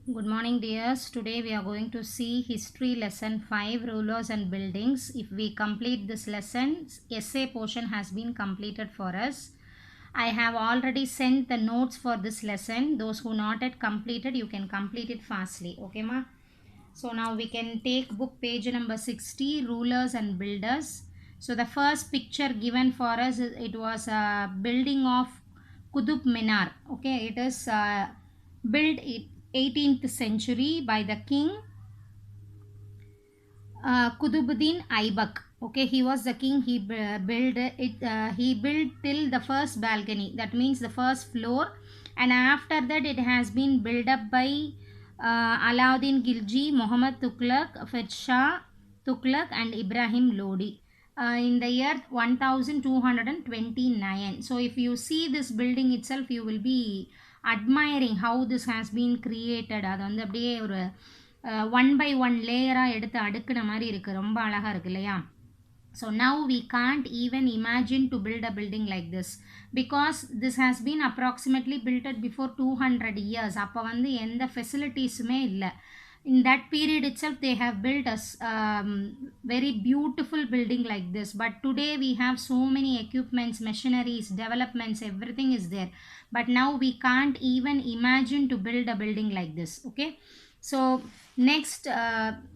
Good morning dears. Today we are going to see history lesson 5 rulers and buildings. If we complete this lesson, essay portion has been completed for us. I have already sent the notes for this lesson. Those who not yet completed, you can complete it fastly. Okay ma? So now we can take book page number 60, rulers and builders. So the first picture given for us, it was a building of Qutub Minar. Okay, it is built in 18th century by the king Qutubuddin Aibak. Okay, he was the king. He built it. He built till the first balcony. That means the first floor, and after that it has been built up by Alauddin Khilji, Muhammad Tughlaq, Firuz Shah Tughlaq, and Ibrahim Lodi. In the year 1229. So if you see this building itself, you will be admiring how this has been created. அது வந்து அப்படியே ஒரு one by one லேயராக எடுத்து அடுக்குன மாதிரி இருக்குது, ரொம்ப அழகாக இருக்கு இல்லையா? So now we can't even imagine to build a building like this because this has been approximately built at before 200 years. அப்போ வந்து எந்த ஃபெசிலிட்டிஸுமே இல்லை. In that period itself they have built a very beautiful building like this, but today we have so many equipments, machineries, developments, everything is there, but now we can't even imagine to build a building like this. Okay, so next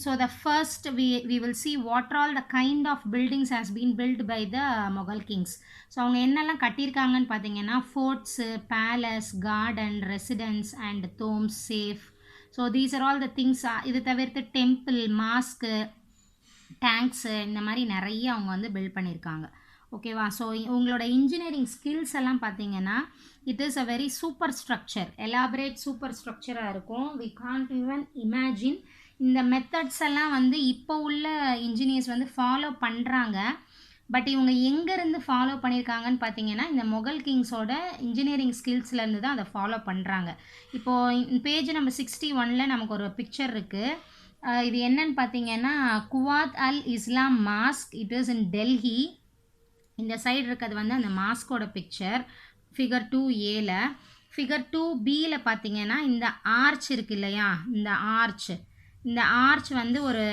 so the first we will see what all the kind of buildings has been built by the Mughal kings. So அவங்க என்னெல்லாம் கட்டியிருக்காங்கன்னு பார்த்தீங்கன்னா forts, palace, garden, residence and tombs, safe. So these are all the things. இது தவிர்த்து temple, mask, tanks, இந்த மாதிரி நிறைய அவங்க வந்து பில்ட் பண்ணியிருக்காங்க. ஓகேவா? ஸோ உங்களோட இன்ஜினியரிங் ஸ்கில்ஸ் எல்லாம் பார்த்தீங்கன்னா it is a very super structure, elaborate super ஸ்ட்ரக்சராக இருக்கும். We can't even imagine. இந்த மெத்தட்ஸ் எல்லாம் வந்து இப்போ உள்ள இன்ஜினியர்ஸ் வந்து ஃபாலோ பண்ணுறாங்க. பட் இவங்க எங்கேருந்து ஃபாலோ பண்ணியிருக்காங்கன்னு பார்த்தீங்கன்னா இந்த முகல் கிங்ஸோட இன்ஜினியரிங் ஸ்கில்ஸ்லேருந்து தான் அதை ஃபாலோ பண்ணுறாங்க. இப்போது பேஜ் நம்பர் 61 நமக்கு ஒரு பிக்சர் இருக்குது. இது என்னன்னு பார்த்தீங்கன்னா Quwwat al Islam mosque. It is in Delhi. இந்த சைடு இருக்கிறது வந்து அந்த மாஸ்கோட பிக்சர் ஃபிகர் 2A. ஃபிகர் 2Bயில் பார்த்தீங்கன்னா இந்த ஆர்ச் இருக்குது இல்லையா? இந்த ஆர்ச் வந்து ஒரு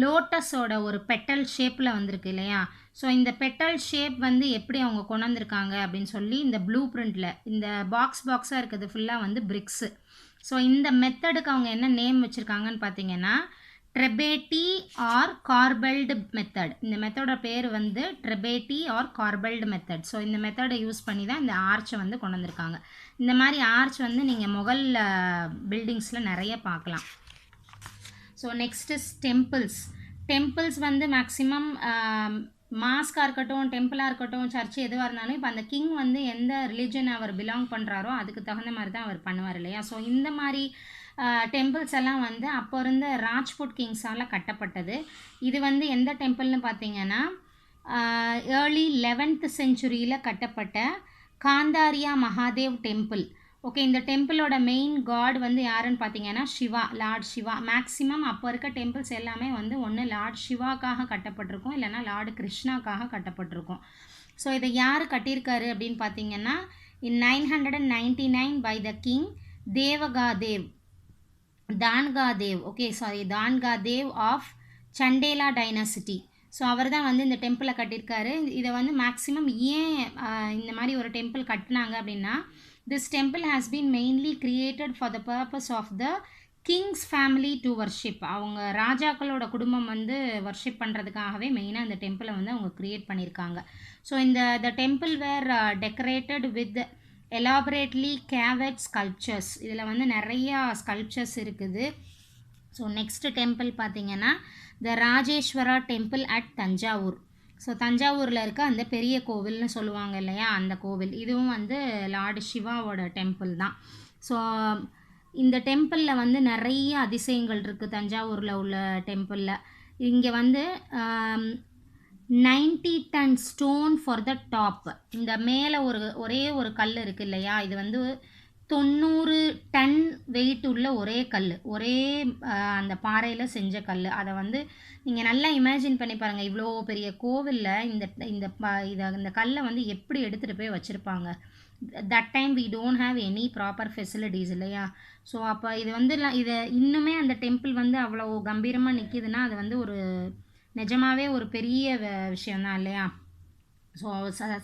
லோட்டஸோட ஒரு பெட்டல் ஷேப்பில் வந்திருக்கு இல்லையா? ஸோ இந்த பெட்டல் ஷேப் வந்து எப்படி அவங்க கொண்டு வந்திருக்காங்க அப்படின்னு சொல்லி இந்த ப்ளூ பிரிண்டில் இந்த பாக்ஸாக இருக்கிறது ஃபுல்லாக வந்து பிரிக்ஸு. ஸோ இந்த மெத்தடுக்கு அவங்க என்ன நேம் வச்சுருக்காங்கன்னு பார்த்தீங்கன்னா ட்ரெபேட்டி ஆர் கார்பெல்டு மெத்தட். இந்த மெத்தடோட பேர் வந்து ட்ரெபேட்டி ஆர் கார்பெல்டு மெத்தட். ஸோ இந்த மெத்தடை யூஸ் பண்ணி தான் இந்த ஆர்ச்சை வந்து கொண்டு வந்திருக்காங்க. இந்த மாதிரி ஆர்ச் வந்து நீங்கள் முகல் பில்டிங்ஸில் நிறைய பார்க்கலாம். ஸோ நெக்ஸ்ட் இஸ் டெம்பிள்ஸ் வந்து மேக்ஸிமம் மாஸ்காக இருக்கட்டும், டெம்பிளாக இருக்கட்டும், சர்ச் எதுவாக இருந்தாலும் இப்போ அந்த கிங் வந்து எந்த ரிலீஜன் அவர் பிலாங் பண்ணுறாரோ அதுக்கு தகுந்த மாதிரி தான் அவர் பண்ணுவார் இல்லையா? ஸோ இந்த மாதிரி டெம்பிள்ஸ் எல்லாம் வந்து அப்போ இருந்த ராஜ்புட் கிங்ஸால் கட்டப்பட்டது. இது வந்து எந்த டெம்பிள்னு பார்த்தீங்கன்னா ஏர்லி 11th centuryயில் கட்டப்பட்ட காந்தாரியா மகாதேவ் டெம்பிள். ஓகே, இந்த டெம்பிளோட மெயின் காட் வந்து யாருன்னு பார்த்தீங்கன்னா சிவா, லார்ட் சிவா. மேக்ஸிமம் அப்போ இருக்க டெம்பிள்ஸ் எல்லாமே வந்து ஒன்று லார்ட் சிவாக்காக கட்டப்பட்டிருக்கும், இல்லைனா லார்டு கிருஷ்ணாக்காக கட்டப்பட்டிருக்கும். ஸோ இதை யார் கட்டியிருக்காரு அப்படின்னு பார்த்தீங்கன்னா in 999 by the king Dhangadev. Okay, sorry, Dhangadev of Chandela dynasty. So அவர் தான் வந்து இந்த டெம்பிளை கட்டியிருக்காரு. இதை வந்து மேக்ஸிமம் ஏன் இந்த மாதிரி ஒரு டெம்பிள் கட்டினாங்க அப்படின்னா this temple has been mainly created for the purpose of the king's family to worship. அவங்க ராஜாக்களோட குடும்பம் வந்து வர்ஷிப் பண்ணுறதுக்காகவே மெயினாக இந்த டெம்பிளை வந்து அவங்க க்ரியேட் பண்ணியிருக்காங்க. So the temple were decorated with elaborately carved sculptures. இதில் வந்து நிறையா ஸ்கல்ப்சர்ஸ் இருக்குது. ஸோ நெக்ஸ்ட் டெம்பிள் பார்த்தீங்கன்னா the Rajeshwara temple at Thanjavur. So தஞ்சாவூரில் இருக்க அந்த பெரிய கோவில்னு சொல்லுவாங்க இல்லையா, அந்த கோவில். இதுவும் வந்து லார்டு சிவாவோட டெம்பிள் தான். ஸோ இந்த டெம்பிளில் வந்து நிறைய அதிசயங்கள் இருக்குது தஞ்சாவூரில் உள்ள டெம்பிளில். இங்கே வந்து 90 ton stone for the top. இந்த மேலே ஒரே ஒரு கல் இருக்குது இல்லையா, இது வந்து 90 டன் வெயிட் உள்ள ஒரே அந்த பாறையில் செஞ்ச கல். அதை வந்து நீங்கள் நல்லா இமேஜின் பண்ணி பாருங்கள். இவ்வளோ பெரிய கோவிலில் இந்த கல்லை வந்து எப்படி எடுத்துகிட்டு போய் வச்சுருப்பாங்க. That time we don't have any proper facilities இல்லையா. ஸோ அப்போ இது வந்து இதை இன்னுமே அந்த டெம்பிள் வந்து அவ்வளோ கம்பீரமாக நிற்கிதுன்னா அது வந்து ஒரு நிஜமாகவே ஒரு பெரிய விஷயந்தான் இல்லையா. ஸோ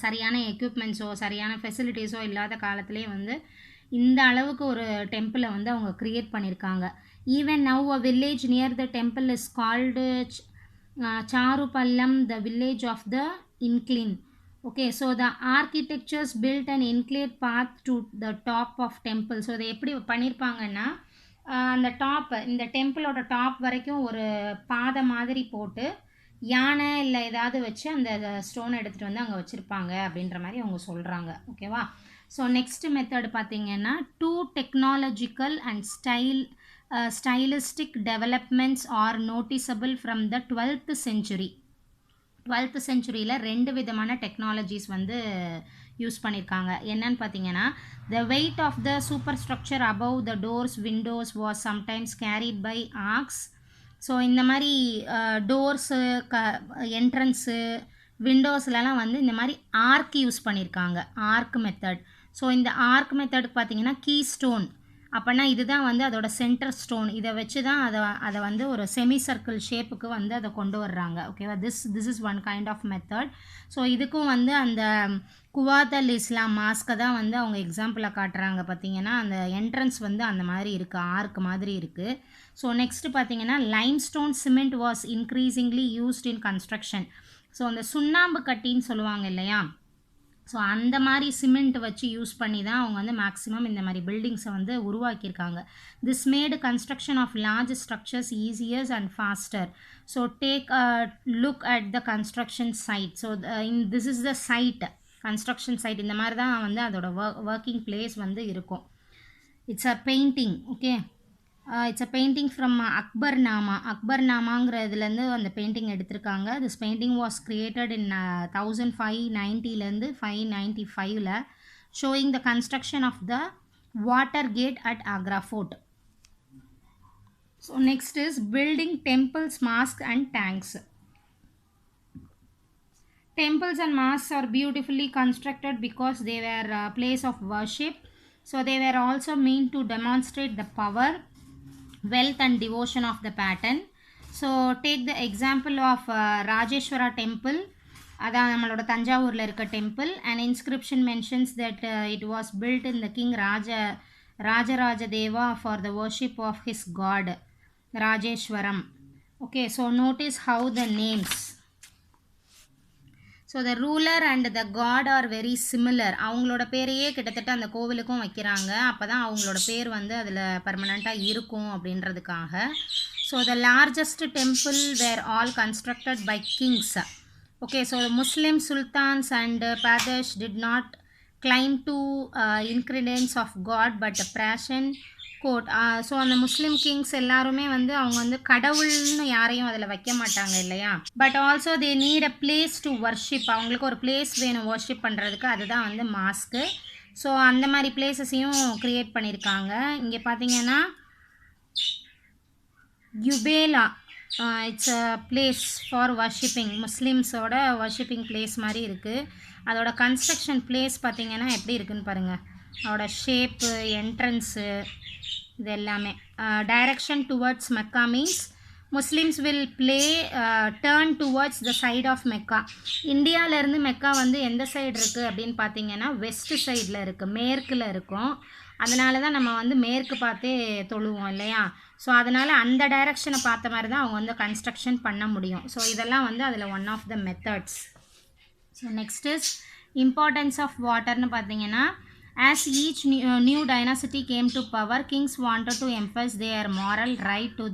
சரியான எக்யூப்மெண்ட்ஸோ சரியான ஃபெசிலிட்டிஸோ இல்லாத காலத்திலே வந்து இந்த அளவுக்கு ஒரு டெம்பிளை வந்து அவங்க க்ரியேட் பண்ணியிருக்காங்க. Even now a village near the temple is called Sarupallam, the village of the incline. Okay, so the architectures built an inclined path to the top of temple. So இதை எப்படி பண்ணியிருப்பாங்கன்னா அந்த டாப், இந்த டெம்பிளோட டாப் வரைக்கும் ஒரு பாதை மாதிரி போட்டு யானை இல்லை ஏதாவது வச்சு அந்த ஸ்டோனை எடுத்துகிட்டு வந்து அங்கே வச்சுருப்பாங்க அப்படின்ற மாதிரி அவங்க சொல்கிறாங்க. ஓகேவா. ஸோ நெக்ஸ்ட் மெத்தட் பார்த்திங்கன்னா two technological and stylistic developments are noticeable from the 12th century. 12th centuryல ரெண்டு விதமான டெக்னாலஜிஸ் வந்து யூஸ் பண்ணியிருக்காங்க. என்னன்னு பார்த்தீங்கன்னா the weight of the superstructure above the doors windows was sometimes carried by arcs. So இந்த மாதிரி டோர்ஸு என்ட்ரன்ஸு விண்டோஸ்லலாம் வந்து இந்த மாதிரி ஆர்க் யூஸ் பண்ணியிருக்காங்க, ஆர்க் மெத்தட். ஸோ இந்த ஆர்க் மெத்தடுக்கு பார்த்தீங்கன்னா கீ ஸ்டோன் அப்படின்னா இதுதான் வந்து அதோட சென்டர் ஸ்டோன், இதை வச்சு தான் அதை வந்து ஒரு செமி சர்க்கிள் ஷேப்புக்கு வந்து அதை கொண்டு வர்றாங்க. ஓகேவா. This is one kind of method. So இதுக்கும் வந்து அந்த குவாத் அல் இஸ்லாம் மாஸ்கை தான் வந்து அவங்க எக்ஸாம்பிளாக காட்டுறாங்க. பார்த்திங்கன்னா அந்த என்ட்ரன்ஸ் வந்து அந்த மாதிரி இருக்குது, ஆர்க் மாதிரி இருக்குது. ஸோ நெக்ஸ்ட்டு பார்த்திங்கன்னா limestone cement was increasingly used in construction. So அந்த சுண்ணாம்பு கட்டின்னு சொல்லுவாங்க இல்லையா. ஸோ அந்த மாதிரி சிமெண்ட் வச்சு யூஸ் பண்ணி தான் அவங்க வந்து மேக்ஸிமம் இந்த மாதிரி பில்டிங்ஸை வந்து உருவாக்கியிருக்காங்க. This made construction of large structures easier and faster. So take a look at the construction site. So this is the site, construction site. இந்த மாதிரி தான் வந்து அதோட ஒர்க்கிங் பிளேஸ் வந்து இருக்கும். It's a painting. Okay, it's a painting from Akbarnama. அக்பர்நாமாங்கிறதுலேருந்து அந்த painting எடுத்திருக்காங்க. This painting was created in 1590லேருந்து 595ல், showing the construction of the water gate at Agra fort. So next is building temples, mosque and tanks. Temples and mosques are beautifully constructed because they were a place of worship. So they were also meant to demonstrate the power, wealth and devotion of the pattern. So take the example of Rajeshwara temple. அதான் நம்மளோட தஞ்சாவூரில் இருக்க temple. An inscription mentions that it was built in the king Rajaraja Deva for the worship of his god Rajeshwaram. Okay, so notice how the names. So the ruler and the god are very similar. அவங்களோட பேரையே கிட்டத்தட்ட அந்த கோவிலுக்கும் வைக்கிறாங்க. அப்போ தான் அவங்களோட பேர் வந்து அதில் பர்மனெண்ட்டாக இருக்கும் அப்படின்றதுக்காக. So the largest temple were all constructed by kings. Okay, so Muslim sultans and badshah did not claim to incredence of God but பிரேஷன் கோட். ஸோ அந்த முஸ்லீம் கிங்ஸ் எல்லாருமே வந்து அவங்க வந்து கடவுள்னு யாரையும் அதில் வைக்க மாட்டாங்க இல்லையா. But also they need a place to worship. அவங்களுக்கு ஒரு பிளேஸ் வேணும் வர்ஷிப் பண்ணுறதுக்கு, அதுதான் வந்து மாஸ்க்கு. ஸோ அந்த மாதிரி பிளேசஸையும் க்ரியேட் பண்ணியிருக்காங்க. இங்கே பார்த்தீங்கன்னா யுபேலா, it's a place for worshipping, முஸ்லீம்ஸோட வர்ஷிப்பிங் பிளேஸ் மாதிரி இருக்குது. அதோட கன்ஸ்ட்ரக்ஷன் பிளேஸ் பார்த்திங்கன்னா எப்படி இருக்குதுன்னு பாருங்கள். அதோட ஷேப்பு, என்ட்ரன்ஸு, இது எல்லாமே. Direction towards Mecca means Muslims will turn towards the side of Mecca. இந்தியாவிலேருந்து மெக்கா வந்து எந்த சைடு இருக்குது அப்படின்னு பார்த்தீங்கன்னா வெஸ்ட் சைடில் இருக்குது, மேற்கில் இருக்கும். அதனால தான் நம்ம வந்து மேற்கு பார்த்தே தொழுவோம் இல்லையா. ஸோ அதனால் அந்த டைரக்ஷனை பார்த்த மாதிரி தான் அவங்க வந்து கன்ஸ்ட்ரக்ஷன் பண்ண முடியும். ஸோ இதெல்லாம் வந்து அதில் one of the methods. So next is importance of வாட்டர்னு பார்த்தீங்கன்னா, as each new dynasty came to power, kings wanted to emphasize their moral right to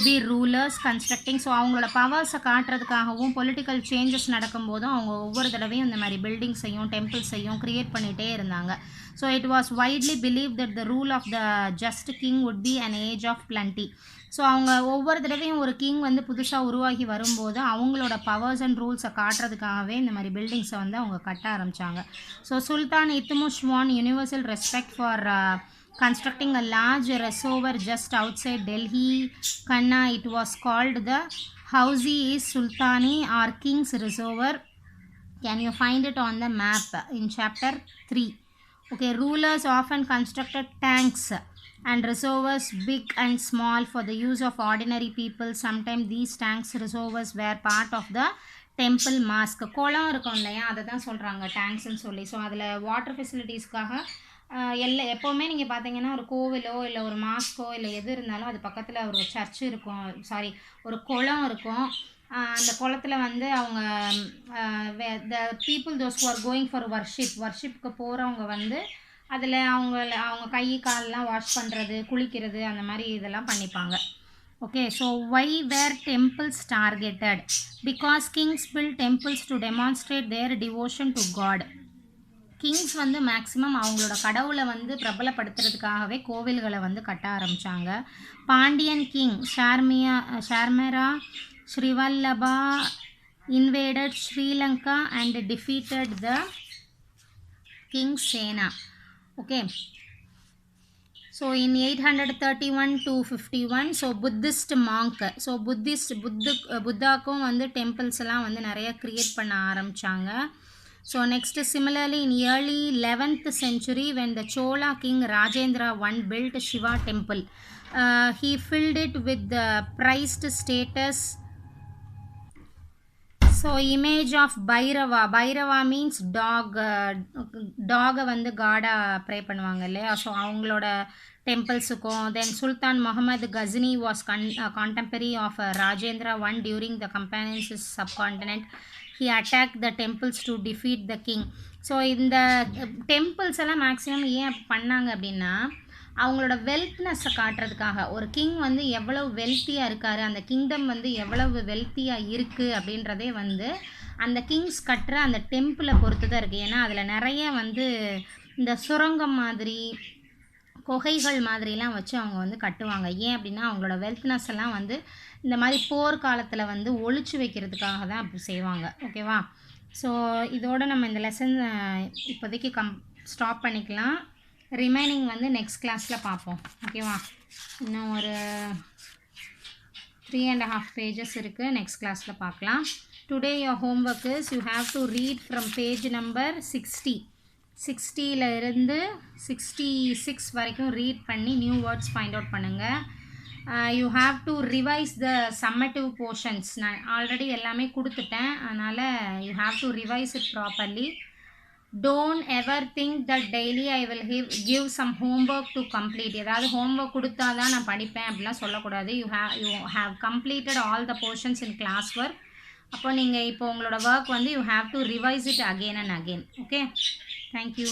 be rulers constructing. So அவங்களோட பவர்ஸை காட்டுறதுக்காகவும் பொலிட்டிக்கல் சேஞ்சஸ் நடக்கும்போதும் அவங்க ஒவ்வொரு தடவையும் இந்த மாதிரி பில்டிங்ஸையும் டெம்பிள்ஸையும் க்ரியேட் பண்ணிகிட்டே இருந்தாங்க. So it was widely believe that the rule of the just king would be an age of plenty. So அவங்க ஒவ்வொரு தடவையும் ஒரு கிங் வந்து புதுசாக உருவாகி வரும்போது அவங்களோட பவர்ஸ் அண்ட் ரூல்ஸை காட்டுறதுக்காகவே இந்த மாதிரி பில்டிங்ஸை வந்து அவங்க கட்ட ஆரம்பித்தாங்க. So sultan Iltutmish won universal respect for constructing a large reservoir just outside Delhi, Kanna. It was called the Hauzi-i-Sultani or King's Reservoir. Can you find it on the map in chapter 3? Okay, rulers often constructed tanks and reservoirs big and small for the use of ordinary people. Sometimes these tanks reservoirs were part of the temple mask. குளம் இருக்கும் இல்லையா, அதை தான் சொல்கிறாங்க டேங்க்ஸ்ன்னு சொல்லி. So அதில் water ஃபெசிலிட்டிஸ்க்காக எப்போவுமே நீங்கள் பார்த்தீங்கன்னா ஒரு கோவிலோ இல்லை ஒரு மாஸ்கோ இல்லை எது இருந்தாலும் அது பக்கத்தில் ஒரு சர்ச் இருக்கும், சாரி ஒரு குளம் இருக்கும். அந்த குளத்தில் வந்து அவங்க the people those who are going for வர்ஷிப்க்கு போகிறவங்க வந்து அதில் அவங்க கை காலெலாம் வாஷ் பண்ணுறது, குளிக்கிறது, அந்த மாதிரி இதெல்லாம் பண்ணிப்பாங்க. Okay, so why were temples targeted? Because kings built temples to demonstrate their devotion to God. Kings வந்து மேக்ஸிமம் அவங்களோட கடவுளை வந்து பிரபலப்படுத்துறதுக்காகவே கோவில்களை வந்து கட்ட ஆரம்பித்தாங்க. Pandyan king Srimara Srivallabha invaded Sri Lanka and defeated the King Sena. Okay, so in 831 to 51, so Buddhist monk, so புத்தாக்கும் வந்து டெம்பிள்ஸ் எல்லாம் வந்து நிறைய கிரியேட் பண்ண ஆரம்பித்தாங்க. So next, similarly in early 11th century when the Chola king Rajendra I built Shiva temple, he filled it with the prized status. So image of Bhairava means dog வந்து காடா pray பண்ணுவாங்க இல்லையா, so அவங்களோட டெம்பிள்ஸுக்கும். Then sultan Muhammad Ghazni was contemporary of Rajendra I during the Campanese subcontinent. He attacked the temples to defeat the king. So இந்த temples எல்லாம் maximum ஏன் பண்ணாங்க அப்படின்னா அவங்களோட வெல்த்னஸை காட்டுறதுக்காக. ஒரு கிங் வந்து எவ்வளவு வெல்த்தியாக இருக்கார், அந்த கிங்டம் வந்து எவ்வளவு வெல்த்தியாக இருக்குது அப்படின்றதே வந்து அந்த கிங்ஸ் கட்டுற அந்த டெம்பிளை பொறுத்து தான் இருக்குது. ஏன்னா அதில் நிறைய வந்து இந்த சுரங்கம் மாதிரி குகைகள் மாதிரிலாம் வச்சு அவங்க வந்து கட்டுவாங்க. ஏன் அப்படின்னா அவங்களோட வெல்த்னஸ் எல்லாம் வந்து இந்த மாதிரி போர்க்காலத்தில் வந்து ஒழிச்சு வைக்கிறதுக்காக தான் அப்படி செய்வாங்க. ஓகேவா, ஸோ இதோடு நம்ம இந்த லெசன் இப்போதைக்கு ஸ்டாப் பண்ணிக்கலாம். ரிமைனிங் வந்து நெக்ஸ்ட் கிளாஸில் பார்ப்போம். ஓகேவா, இன்னும் ஒரு 3.5 pages இருக்குது, நெக்ஸ்ட் கிளாஸில் பார்க்கலாம். Today your homework is you have to read from page number 60 இருந்து 66 வரைக்கும் ரீட் பண்ணி நியூ வேர்ட்ஸ் ஃபைண்ட் அவுட் பண்ணுங்கள். You have to revise the summative portions. நான் ஆல்ரெடி எல்லாமே கொடுத்துட்டேன், அதனால் you have to revise it properly. Don't ever think that daily I will give some homework to complete. ஏதாவது homework கொடுத்தா தான் நான் படிப்பேன் அப்படிலாம் சொல்லக்கூடாது. you have completed all the portions in class work. அப்போ நீங்கள் இப்போ உங்களோட work வந்து you have to revise it again and again. Okay, thank you.